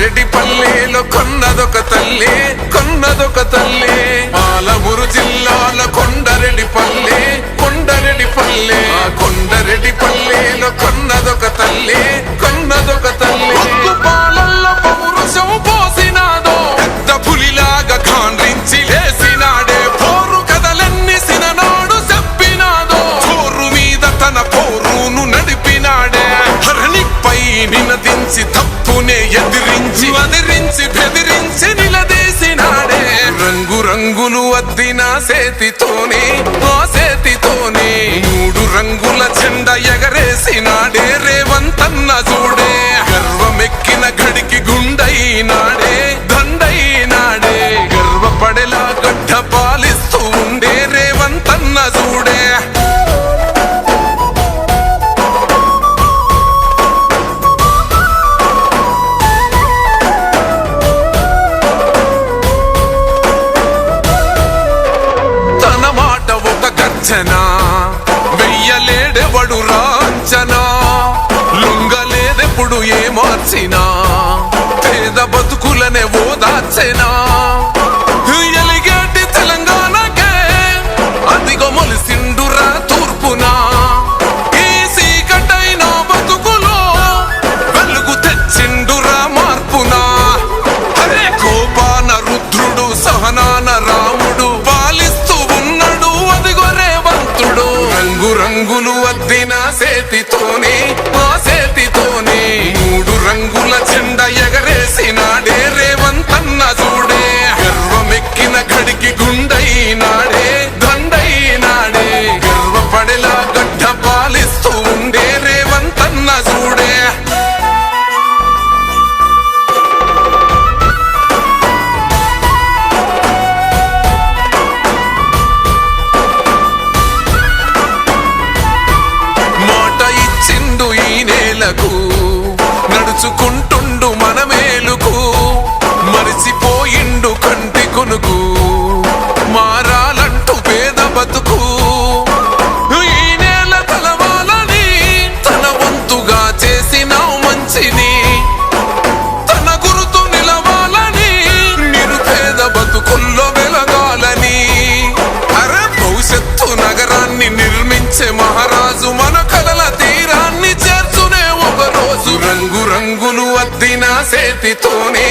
కొండరెడ్డి పల్లెలో కొన్నదొక తల్లి కొన్నదొక తల్లి పాలమూరు జిల్లాలో కొండరెడ్డి పల్లె కొండరెడ్డి పల్లె కొండరెడ్డి పల్లెలో కొన్నదొక తల్లి కొన్నదొక తల్లి పాలల్లో పౌరుషం పోసినాదో పెద్ద పులిలాగా కాండ్రించి లేసినాడే పోరు కథలన్నీ సిననాడు చెప్పినాదో చోరు మీద తన పోరును నడిపినాడే హరణిపై నినదించి తప్పునే ఎదిరించి అదిరించి బెదిరించి నిలదీసినాడే రంగు రంగులు అద్దిన సేతితోనే ఆ సేతితోనే 3 రంగుల జెండా ఎగరేసినాడే రేవంతన్న చూడే గర్వమెక్కిన గడికి గుండైనాడే దండైనాడే గర్వపడేలా గడ్డ పాలిస్తూ ఉండే రేవంతన్న చూడే వెయ్యలేడెవడు రాంచనా లొంగలేదెప్పుడు ఏ మార్చినా పేద బతుకులనే ఓదార్చెనా ఎలిగేటి తెలంగాణకే అదిగో మొలిసిండురా తూర్పునా ఈ సీకటైన బతుకులో వెలుగు తెచ్చిండురా మార్పునా హరే కోపాన రుద్రుడు సహనాన రాముడు పాలిస్తూ ఉన్నాడు అదిగో రేవంతుడు రంగు రంగులు అద్దిన సేతితోనే ఆ సేతితోనే 3 రంగుల జెండా ఎగరేసినాడే రేవంతన్న చూడే గర్వమెక్కిన గడికి గుండైనాడే దండైనాడే గర్వపడేలా గడ్డ పాలిస్తూ ఉండే రేవంతన్న చూడే నడుచుకుంటుండు మన మేలుకు మరిచిపోయిండు కంటి కొనుకు మారాలంటూ పేద బతుకు ఈ నేల తలవాలని తన వంతుగా చేసిన మంచిని తన గురుతు నిలవాలని నిరుపేద బతుకుల్లో వెలగాలని అరే భవిష్యత్తు నగరాన్ని నిర్మించే మహారాజు మన కలల తీరాన్ని చేర్చునే ఒక రోజు రంగు రంగులు అద్దిన సేతితోనే